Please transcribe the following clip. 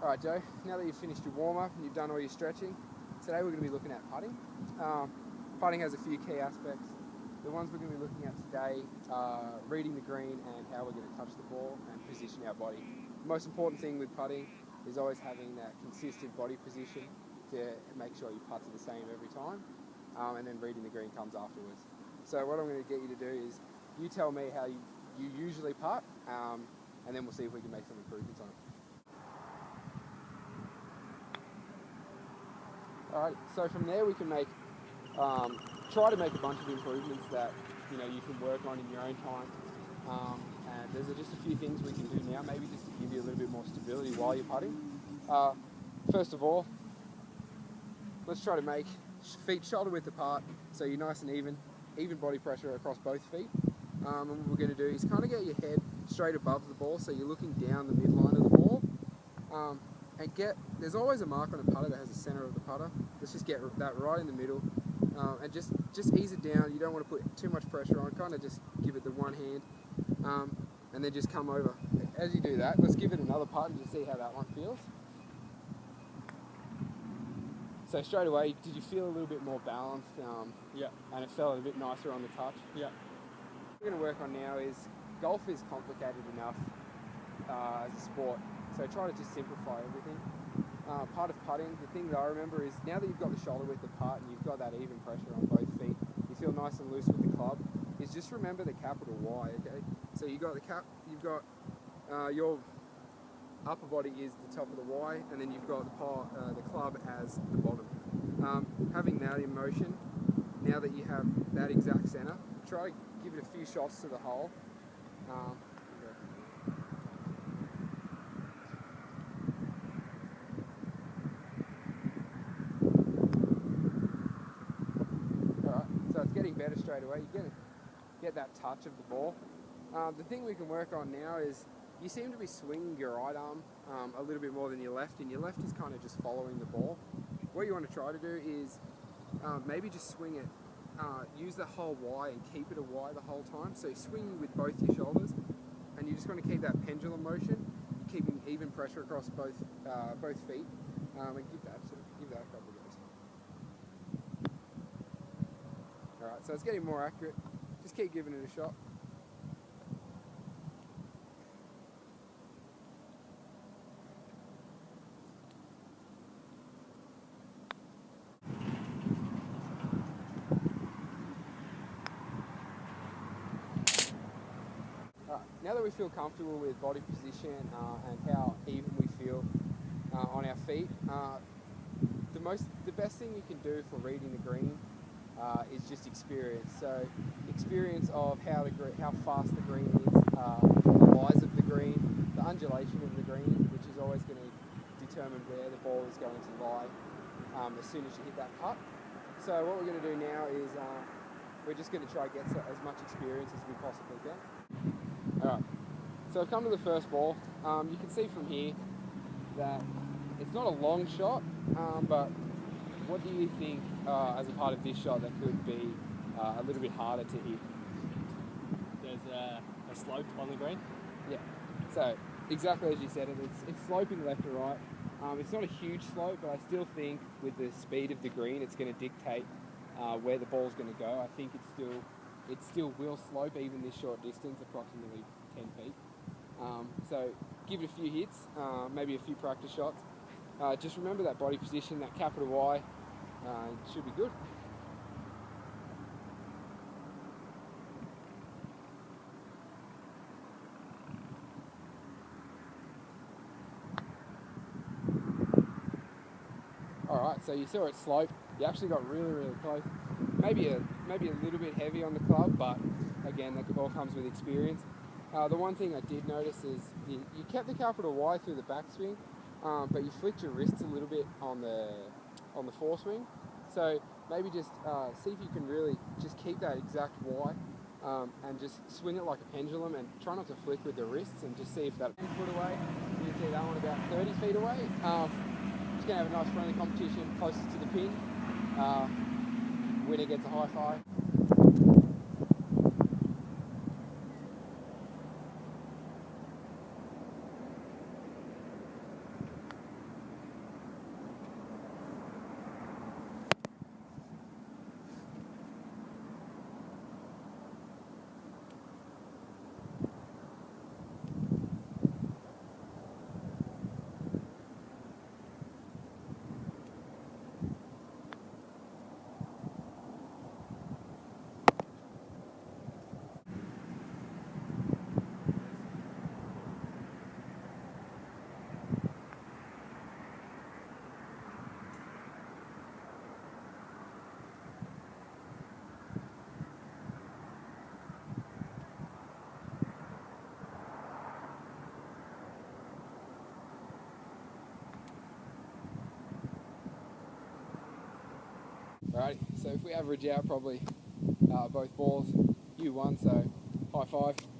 Alright Joe, now that you've finished your warm-up and you've done all your stretching, today we're going to be looking at putting. Putting has a few key aspects. The ones we're going to be looking at today are reading the green and how we're going to touch the ball and position our body. The most important thing with putting is always having that consistent body position to make sure your putts are the same every time, and then reading the green comes afterwards. So what I'm going to get you to do is you tell me how you usually putt, and then we'll see if we can make some improvements on it. Alright, so from there we can make, try to make a bunch of improvements that you can work on in your own time. And there's just a few things we can do now, maybe just to give you a little bit more stability while you're putting. First of all, let's try to make feet shoulder width apart, so you're nice and even body pressure across both feet. And what we're going to do is kind of get your head straight above the ball, so you're looking down the midline of the ball. And there's always a mark on a putter that has the center of the putter. Let's just get that right in the middle, and just ease it down. You don't want to put too much pressure on, kind of just give it the one hand, and then just come over. As you do that, let's give it another putt and just see how that one feels. So straight away, did you feel a little bit more balanced? Yeah. And it felt a bit nicer on the touch? Yeah. What we're going to work on now is, golf is complicated enough as a sport, so try to just simplify everything. Part of putting, the thing that I remember is, now that you've got the shoulder width apart and you've got that even pressure on both feet, you feel nice and loose with the club, is just remember the capital Y, okay? So you've got your upper body is the top of the Y, and then you've got the club as the bottom. Having that in motion, now that you have that exact center, try to give it a few shots to the hole. Alright, so it's getting better straight away. You're going to get that touch of the ball. The thing we can work on now is, you seem to be swinging your right arm a little bit more than your left, and your left is kind of just following the ball. What you want to try to do is maybe just swing it, use the whole Y and keep it a Y the whole time. So you're swinging with both your shoulders, and you just want to keep that pendulum motion, keeping even pressure across both feet, and give that a couple of goes. Alright, so it's getting more accurate. Just keep giving it a shot. Now that we feel comfortable with body position and how even we feel on our feet, the best thing you can do for reading the green is just experience. So experience of how fast the green is, the lies of the green, the undulation of the green, which is always going to determine where the ball is going to lie as soon as you hit that putt. So what we're going to do now is we're just going to try to get as much experience as we possibly can. Alright, so I've come to the first ball. You can see from here that it's not a long shot, but what do you think as a part of this shot that could be a little bit harder to hit? There's a slope on the green. Yeah, so exactly as you said, it's sloping left to right. It's not a huge slope, but I still think with the speed of the green, it's going to dictate where the ball's going to go. I think it still will slope even this short distance, approximately 10 feet. So give it a few hits, maybe a few practice shots. Just remember that body position, that capital Y, it should be good. Alright, so you saw it slope. You actually got really, really close. Maybe a little bit heavy on the club, but again, that all comes with experience. The one thing I did notice is you kept the capital Y through the backswing, but you flicked your wrists a little bit on the foreswing. So maybe just see if you can really just keep that exact Y, and just swing it like a pendulum, and try not to flick with the wrists, and just see if that 10 foot away. You can see that one about 30 feet away. Just going to have a nice friendly competition closest to the pin. Winner gets a high five. So if we average out, probably both balls, you won, so high five.